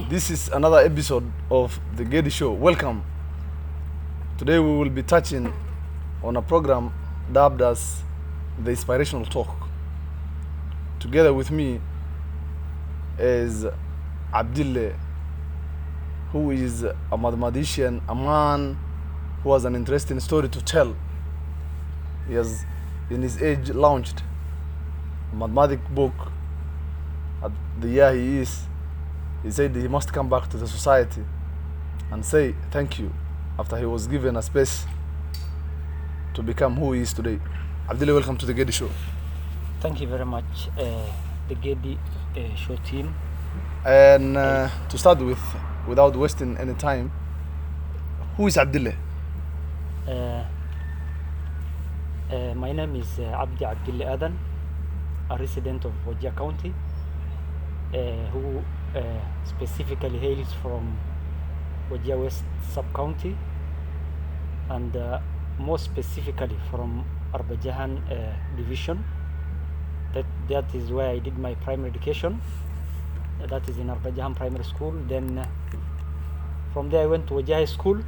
This is another episode of the Gedi Show. Welcome. Today we will be touching on a program dubbed as the Inspirational Talk. Together with me is Abdille, who is a mathematician, a man who has an interesting story to tell. He has, in his age, launched a mathematics book. At the year he is, he said he must come back to the society and say thank you after he was given a space to become who he is today. Abdille, welcome to the Gedi Show. Thank you very much, the Gedi Show team. And to start with, without wasting any time, who is Abdille? My name is Abdille A.Adan, a resident of Wajir County, who specifically hails from Wajir West sub-county, and more specifically from Arbajahan division. That is where I did my primary education. That is in Arbajahan Primary School. Then from there I went to Wajir High School.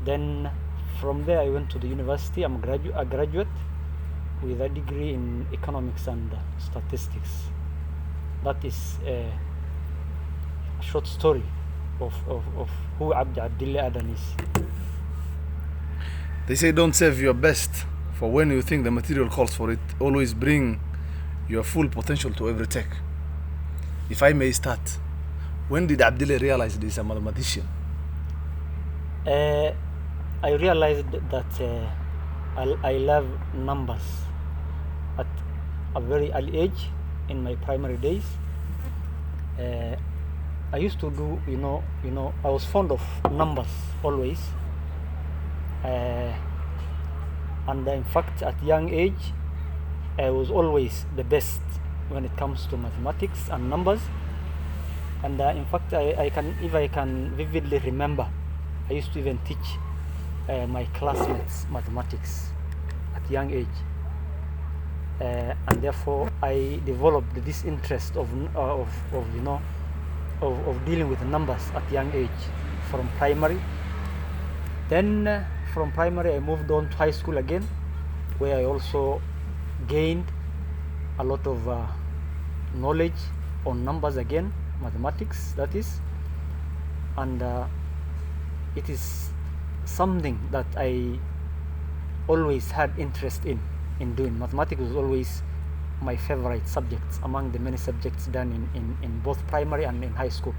Then from there I went to the university. I'm a graduate with a degree in economics and statistics. That is a short story of who Abdille A.Adan is. They say don't save your best for when you think the material calls for it. Always bring your full potential to every take. If I may start, when did Abdille realize he's a mathematician? I realized that I love numbers at a very early age. In my primary days, I used to do, I was fond of numbers always, and in fact at young age I was always the best when it comes to mathematics and numbers. And in fact I can vividly remember I used to even teach my classmates mathematics at young age. And therefore I developed this interest of dealing with numbers at young age from primary. Then from primary I moved on to high school again, where I also gained a lot of knowledge on numbers again, mathematics that is, and it is something that I always had interest in doing. Mathematics was always my favorite subjects among the many subjects done in both primary and in high school.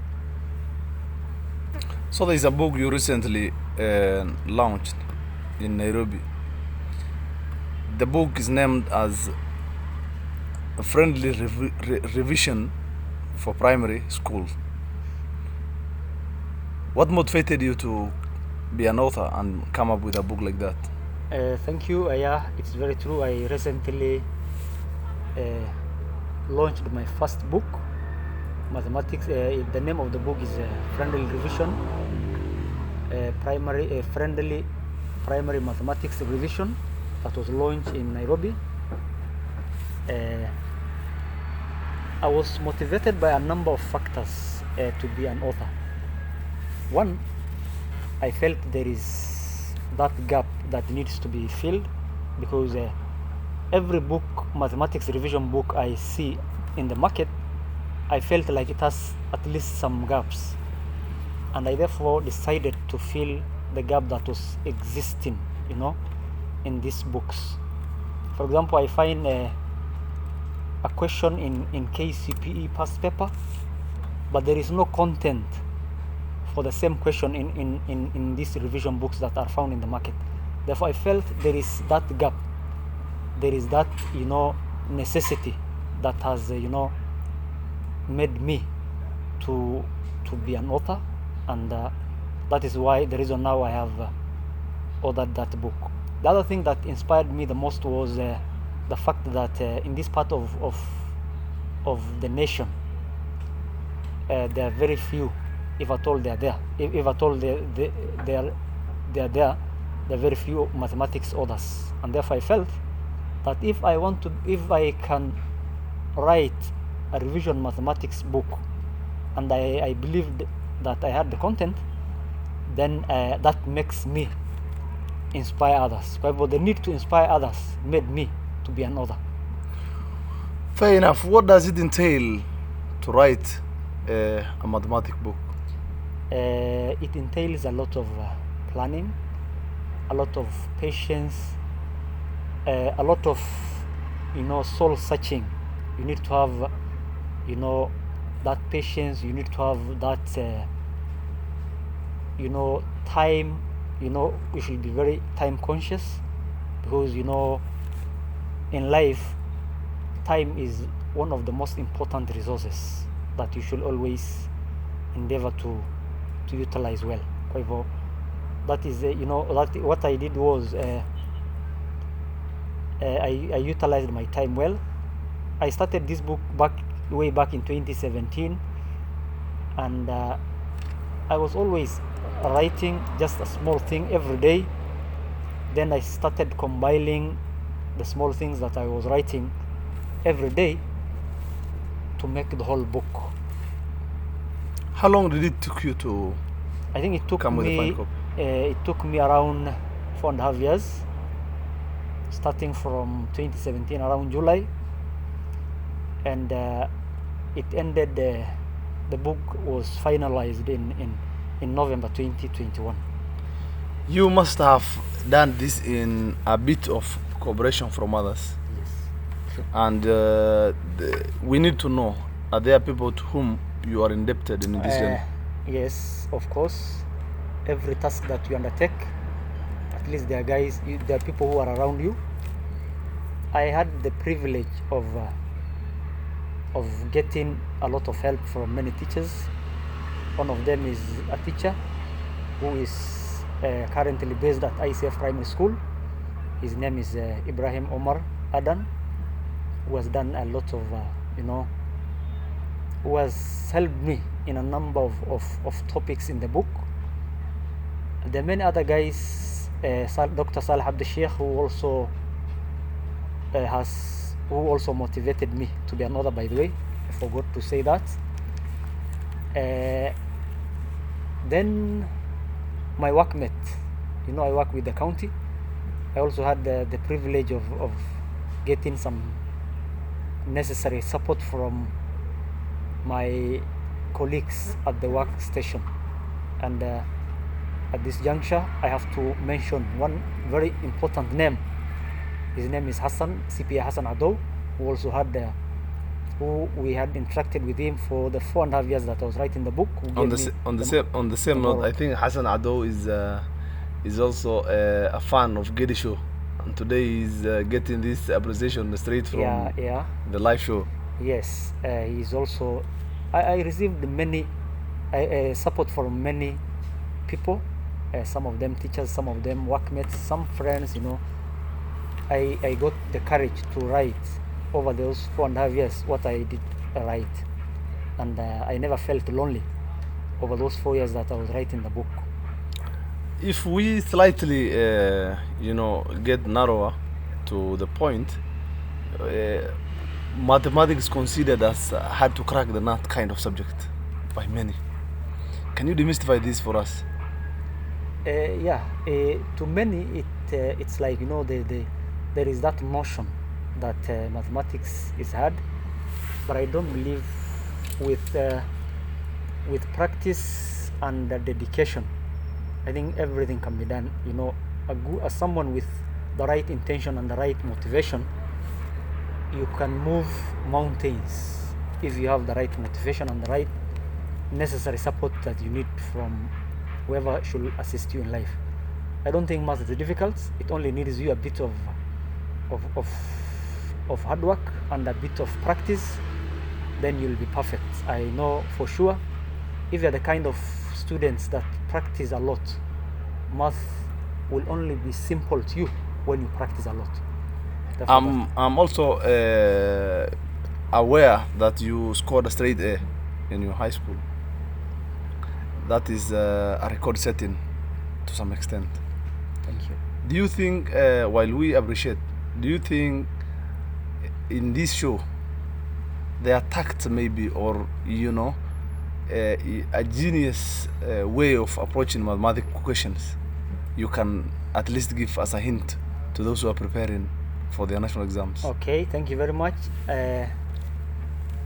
So there is a book you recently launched in Nairobi. The book is named as a friendly revision for primary school. What motivated you to be an author and come up with a book like that? Thank you. Yeah, it's very true. I recently launched my first book, mathematics. The name of the book is Friendly Revision, Friendly Primary Mathematics Revision, that was launched in Nairobi. I was motivated by a number of factors to be an author. One, I felt there is that gap that needs to be filled, because every book, mathematics revision book I see in the market, I felt like it has at least some gaps, and I therefore decided to fill the gap that was existing, in these books. For example, I find a question in KCPE past paper, but there is no content for the same question in these revision books that are found in the market. Therefore, I felt there is that gap. There is that, necessity that has, made me to be an author, and that is why the reason now I have authored that book. The other thing that inspired me the most was the fact that in this part of the nation, there are very few, if at all they are there. If at all they are there, there are very few mathematics authors, and therefore I felt that if I can write a revision mathematics book and I believed that I had the content, then that makes me inspire others. But the need to inspire others made me to be an author. Fair enough. What does it entail to write a mathematic book? It entails a lot of planning, a lot of patience, a lot of soul searching. You need to have that patience. You need to have that time. You should be very time conscious, because in life, time is one of the most important resources that you should always endeavor to utilize well. That is what I did was I utilized my time well. I started this book way back in 2017, and I was always writing just a small thing every day. Then I started compiling the small things that I was writing every day to make the whole book. How long did it took you to I think it took come with a fine me copy? it took me around 4.5 years, starting from 2017 around July, and it ended. The book was finalized in November 2021. You must have done this in a bit of cooperation from others. Yes. Sure. And we need to know, are there people to whom you are indebted in this journey? Yes, of course. Every task that you undertake, at least there are people who are around you. I had the privilege of getting a lot of help from many teachers. One of them is a teacher who is currently based at ICF Primary School. His name is Ibrahim Omar Adan, who has done a lot of, who has helped me in a number of topics in the book. There are many other guys, Dr. Salih Abdille Sheikh, who also motivated me to be an author, by the way. I forgot to say that. Then my workmate, I work with the county. I also had the privilege of getting some necessary support from my colleagues at the workstation. And at this juncture, I have to mention one very important name. His name is Hassan, CPA Hassan Ado, who also had who we had interacted with him for the 4.5 years that I was writing the book. On the same note, I think Hassan Ado is also a fan of Gedi show, and today he's getting this appreciation straight from the live show. Yes, he's also. I received many support from many people. Some of them teachers, some of them workmates, some friends. I got the courage to write over those 4.5 years what I did write, and I never felt lonely over those 4 years that I was writing the book. If we slightly, get narrower to the point, mathematics is considered as hard to crack the nut kind of subject by many. Can you demystify this for us? To many, it's like there is that notion that mathematics is hard, but I don't believe with practice and dedication, I think everything can be done. As someone with the right intention and the right motivation, you can move mountains if you have the right motivation and the right necessary support that you need from whoever should assist you in life. I don't think math is difficult. It only needs you a bit of hard work and a bit of practice, then you'll be perfect. I know for sure, if you're the kind of students that practice a lot, math will only be simple to you when you practice a lot. I'm also aware that you scored a straight A in your high school. That is a record setting to some extent. Thank you. Do you think, while we appreciate, do you think in this show they are tact maybe, or a genius way of approaching mathematical questions you can at least give as a hint to those who are preparing for their national exams? Okay, thank you very much.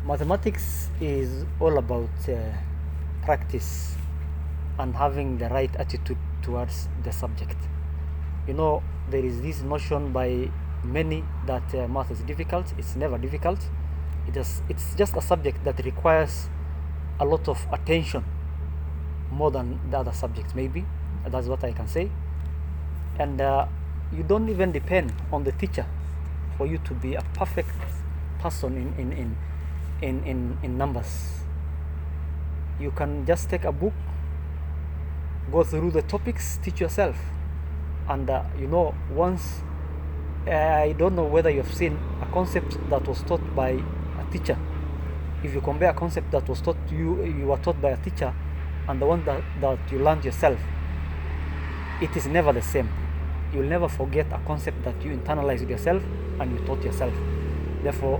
Mathematics is all about practice and having the right attitude towards the subject. You know, there is this notion by many that math is difficult. It's never difficult. It's just a subject that requires a lot of attention more than the other subjects, maybe. That's what I can say. And you don't even depend on the teacher for you to be a perfect person in numbers. You can just take a book, go through the topics, teach yourself. And you know, once I don't know whether you have seen a concept that was taught by a teacher. If you compare a concept that was taught you were taught by a teacher, and the one that you learned yourself, it is never the same. You'll never forget a concept that you internalized yourself and you taught yourself. Therefore,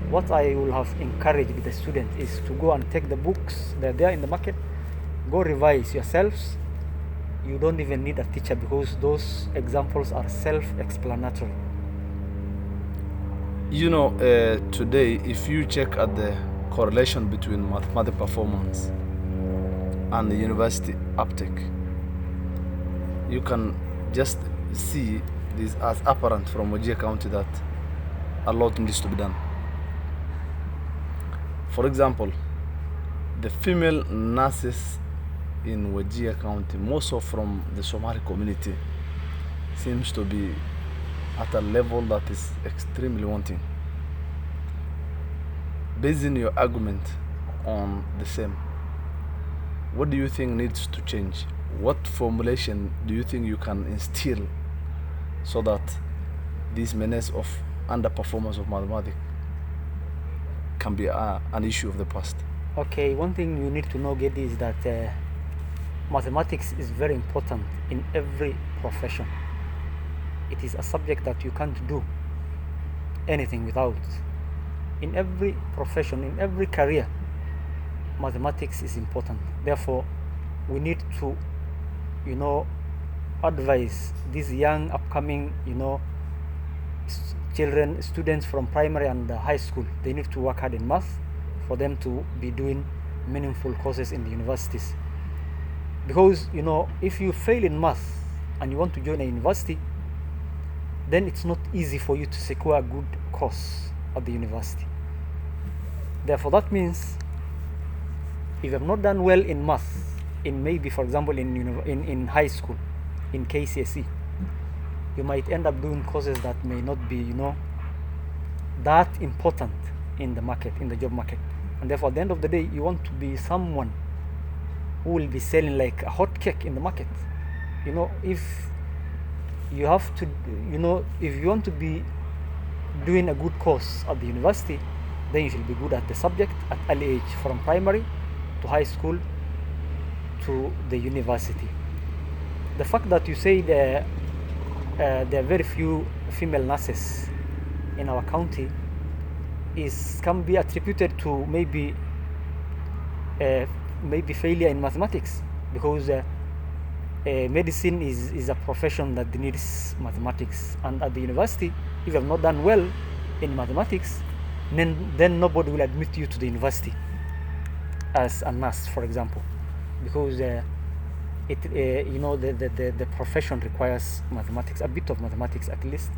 what I will have encouraged the student is to go and take the books that are there in the market, go revise yourselves. You don't even need a teacher because those examples are self-explanatory. You know, today, if you check at the correlation between mathematical performance and the university uptake, you can just see this as apparent from Wajir County that a lot needs to be done. For example, the female nurses in Wajir County, most of from the Somali community, seems to be at a level that is extremely wanting. Basing your argument on the same, what do you think needs to change? What formulation do you think you can instill so that this menace of underperformance of mathematics can be an issue of the past? Okay, one thing you need to know, Gedi, is that mathematics is very important in every profession. It is a subject that you can't do anything without. In every profession, in every career, mathematics is important. Therefore, we need to, you know, advise these young upcoming, you know, students from primary and high school. They need to work hard in math for them to be doing meaningful courses in the universities. Because, you know, if you fail in math and you want to join a university, then it's not easy for you to secure a good course at the university. Therefore, that means if you have not done well in math, in maybe, for example, in high school, in KCSE, you might end up doing courses that may not be, you know, that important in the market, in the job market. And therefore, at the end of the day, you want to be someone who will be selling like a hot cake in the market. You know, if you have to, you know, if you want to be doing a good course at the university, then you should be good at the subject at early age, from primary to high school to the university. The fact that you say there are very few female nurses in our county can be attributed to maybe failure in mathematics, because medicine is a profession that needs mathematics, and at the university, if you have not done well in mathematics, then nobody will admit you to the university as a nurse, for example, because you know, the profession requires mathematics, a bit of mathematics at least.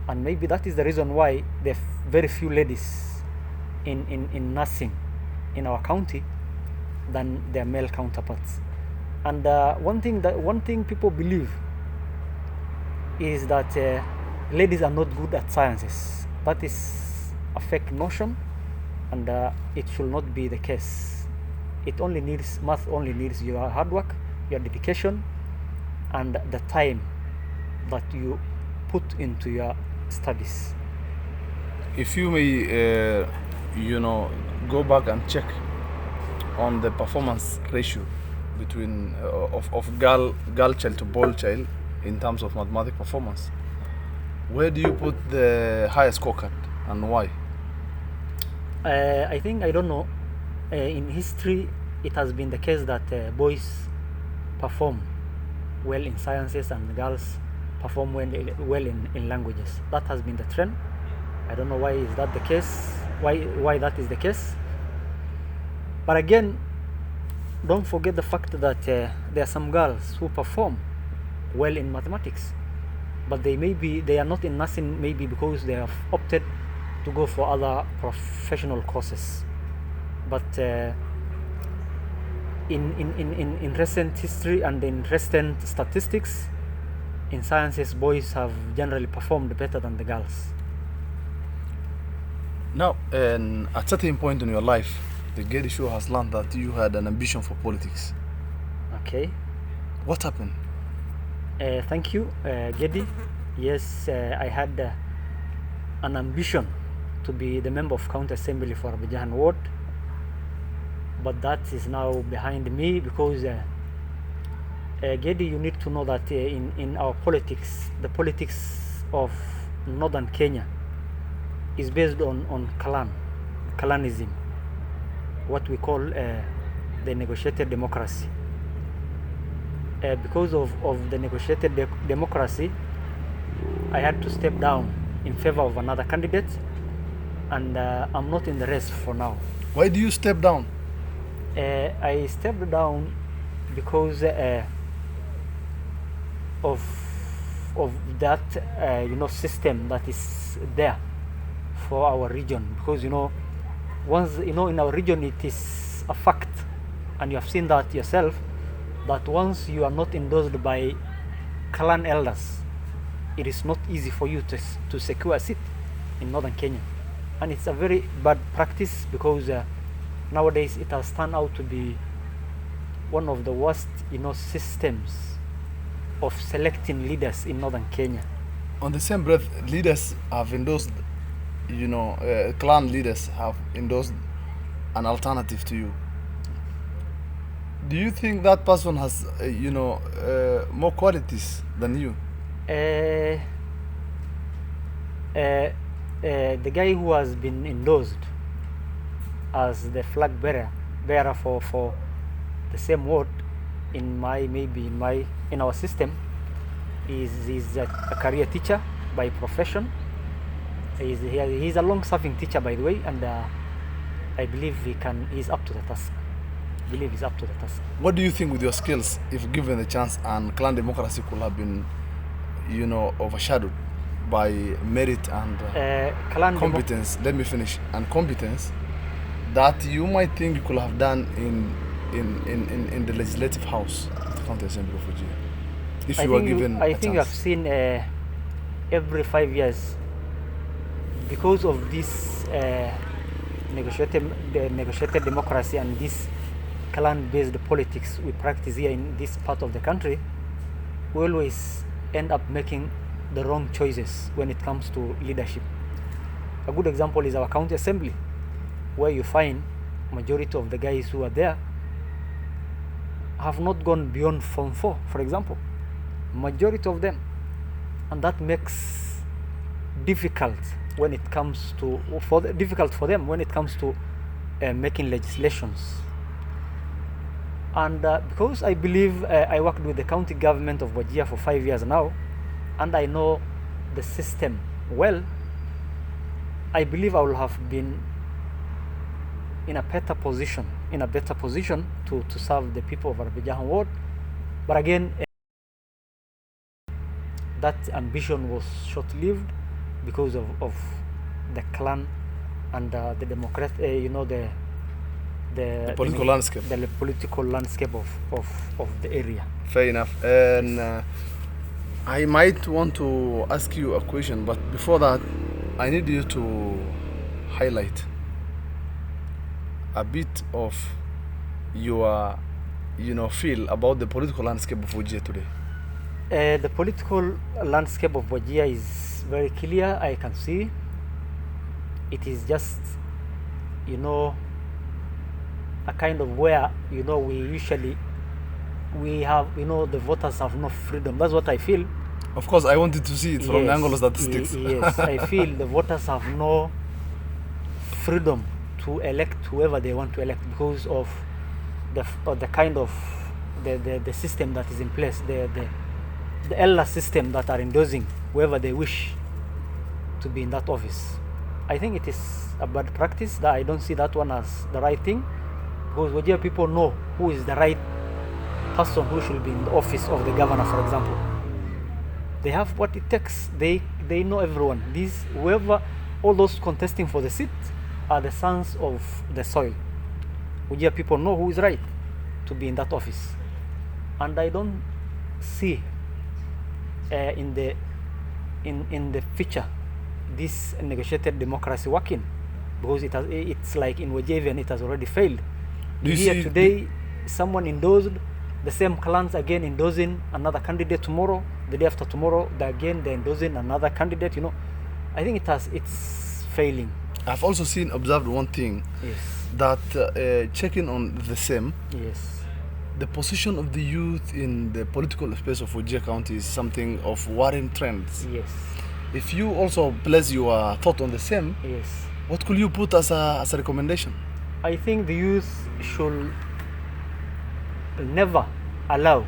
And maybe that is the reason why there are very few ladies in nursing in our county than their male counterparts. And one thing people believe is that ladies are not good at sciences. That is a fake notion, and it should not be the case. Math only needs your hard work, your dedication, and the time that you put into your studies. If you may, you know, go back and check on the performance ratio between of girl child to boy child in terms of mathematics performance, where do you put the highest scorecard and why? I think, I don't know, in history it has been the case that boys perform well in sciences and girls perform well in languages. That has been the trend. I don't know why is that the case, why that is the case. But again, don't forget the fact that there are some girls who perform well in mathematics, but they are not in nursing, maybe because they have opted to go for other professional courses. But in recent history and in recent statistics, in sciences, boys have generally performed better than the girls. Now, at a certain point in your life, the Gedi show has learned that you had an ambition for politics. Okay. What happened? Thank you, Gedi. Yes, I had an ambition to be the member of County Assembly for Abidjan Ward, but that is now behind me because Gedi, you need to know that in our politics, the politics of northern Kenya is based on clanism, what we call the negotiated democracy. Because of the negotiated democracy, I had to step down in favor of another candidate, and I'm not in the race for now. Why do you step down? I stepped down because of that system that is there for our region. Because once in our region, it is a fact, and you have seen that yourself, that once you are not endorsed by clan elders, it is not easy for you to secure a seat in northern Kenya. And it's a very bad practice because nowadays it has turned out to be one of the worst systems of selecting leaders in northern Kenya. On the same breath, leaders have endorsed, clan leaders have endorsed an alternative to you. Do you think that person has more qualities than you? The guy who has been endorsed as the flag bearer for the same ward in our system is a career teacher by profession. He's a long-serving teacher, by the way, and I believe he's up to the task. What do you think with your skills, if given the chance, and clan democracy could have been overshadowed by merit and competence? Let me finish. And competence that you might think you could have done in the legislative house of the County Assembly of Virginia, if you were given a chance. I think I've seen every 5 years, because of this negotiated democracy and this clan-based politics we practice here in this part of the country, we always end up making the wrong choices when it comes to leadership. A good example is our county assembly, where you find majority of the guys who are there have not gone beyond Form 4, for example. Majority of them. And that makes difficult for them when it comes to making legislations. And because I believe I worked with the county government of Wajir for 5 years now, and I know the system well, I believe I will have been in a better position to serve the people of Abidjan Ward. But again, that ambition was short-lived because of the clan and the democrat, the political landscape. The political landscape of the area. Fair enough. And I might want to ask you a question, but before that, I need you to highlight a bit of your, feel about the political landscape of Wajir today. The political landscape of Wajir is very clear. I can see it is just, a kind of where, we have, the voters have no freedom. That's what I feel. Of course, I wanted to see it from the angle of statistics. Yes, I feel the voters have no freedom to elect whoever they want to elect because of the kind of the system that is in place, the elder system that are endorsing whoever they wish to be in that office. I think it is a bad practice. That I don't see that one as the right thing, because Wajir people know who is the right person who should be in the office of the governor, for example. They have what it takes. They know everyone. All those contesting for the seat are the sons of the soil. Wajir people know who is right to be in that office, and I don't see in the future this negotiated democracy working, because it's like in Wajir it has already failed. Here today, someone endorsed, the same clans again endorsing another candidate tomorrow, the day after tomorrow, they're endorsing another candidate. I think it's failing. I've also observed one thing. Yes. That checking on the same. Yes. The position of the youth in the political space of Wajir County is something of worrying trends. Yes. If you also place your thought on the same, yes, what could you put as a recommendation? I think the youth should never allow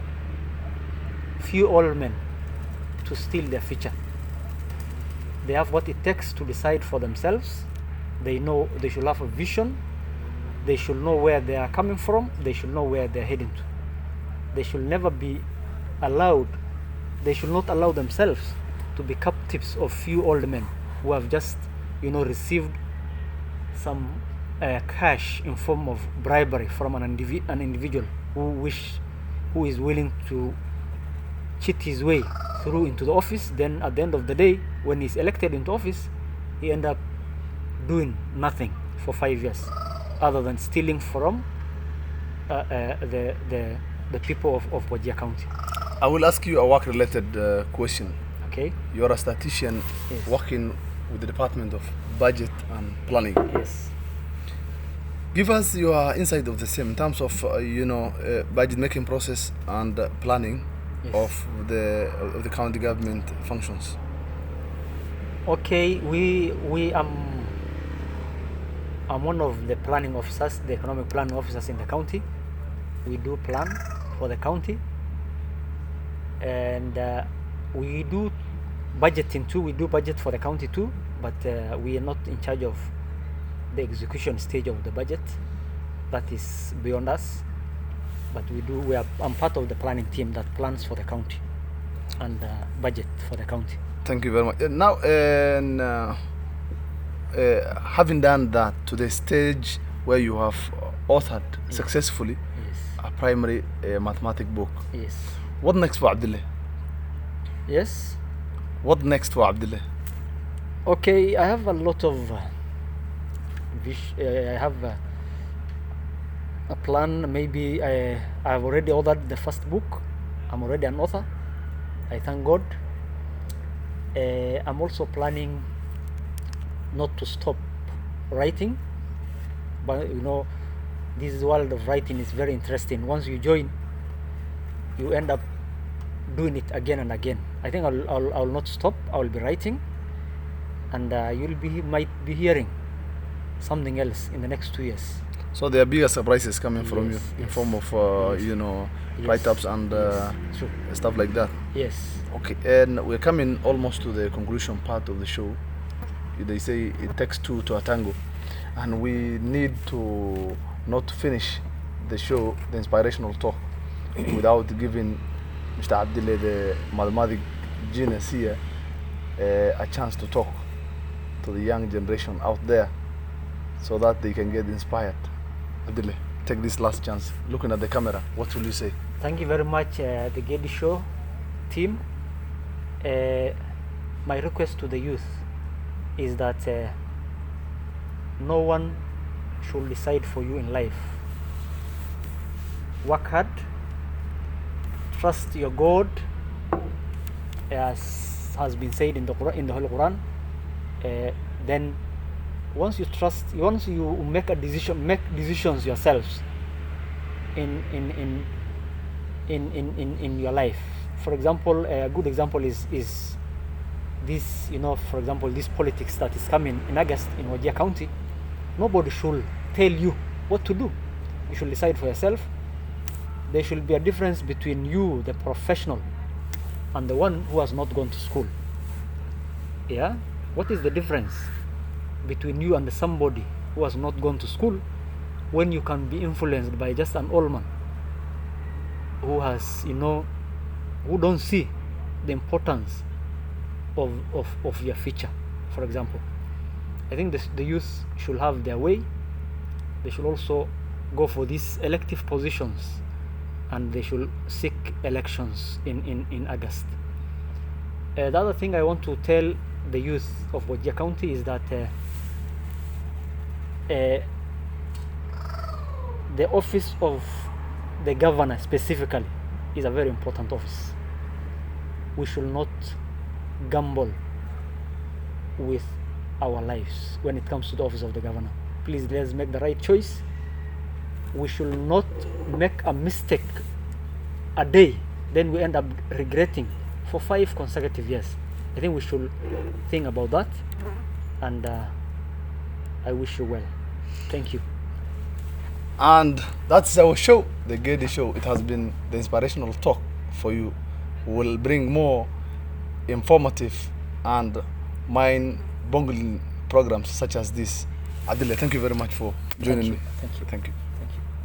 few old men to steal their future. They have what it takes to decide for themselves. They know they should have a vision. They should know where they are coming from. They should know where they're heading to. They should never be allowed, they should not allow themselves to be captives of few old men who have just, received some cash in form of bribery from an individual who is willing to cheat his way through into the office. Then at the end of the day, when he's elected into office, he end up doing nothing for 5 years other than stealing from the people of Wajir County. I will ask you a work-related question. Okay. You're a statistician. Yes. Working with the Department of Budget and Planning. Yes. Give us your insight of the same in terms of budget making process and planning. Yes. Of the county government functions. Okay, I'm one of the planning officers, the economic planning officers in the county. We do plan for the county, and we do budgeting too. We do budget for the county too, but we are not in charge of the execution stage of the budget. That is beyond us. But I'm part of the planning team that plans for the county and budget for the county. Thank you very much. Now, having done that to the stage where you have authored successfully a primary mathematics book. Yes. What next for Abdille? Yes. What next for Abdille? Okay, I have a lot of I have a plan. Maybe I've already authored the first book. I'm already an author. I thank God. I'm also planning not to stop writing, but this world of writing is very interesting. Once you join, you end up doing it again and again. I think I'll not stop. I'll be writing, and might be hearing something else in the next 2 years. So there are bigger surprises coming from you in form of write-ups and stuff like that. Yes. Okay, and we're coming almost to the conclusion part of the show. They say it takes two to a tango, and we need to not finish the show, the inspirational talk, without giving Mr. Abdille, the mathematic genius here, a chance to talk to the young generation out there so that they can get inspired. Abdille, take this last chance. Looking at the camera, what will you say? Thank you very much, the Gedi Show team. My request to the youth is that no one should decide for you in life. Work hard, trust your God, as has been said in the Holy Quran. Then once you make decisions yourselves in your life. For example, a good example is this, for example, this politics that is coming in August in Wajir County. Nobody should tell you what to do. you should decide for yourself. There should be a difference between you, the professional, and the one who has not gone to school. Yeah? What is the difference between you and somebody who has not gone to school when you can be influenced by just an old man who has, who don't see the importance of your future, for example? I think the youth should have their way. They should also go for these elective positions, and they should seek elections in August. The other thing I want to tell the youth of Wajir County is that the office of the governor specifically is a very important office. We should not gamble with our lives when it comes to the office of the governor. Please, let's make the right choice. We should not make a mistake a day, then we end up regretting for 5 consecutive years. I think we should think about that, and I wish you well. Thank you. And that's our show, the Gedi Show. It has been the inspirational talk for you. We'll bring more informative and mind-boggling programs such as this. Abdille, thank you very much for joining me. Thank you. Thank you.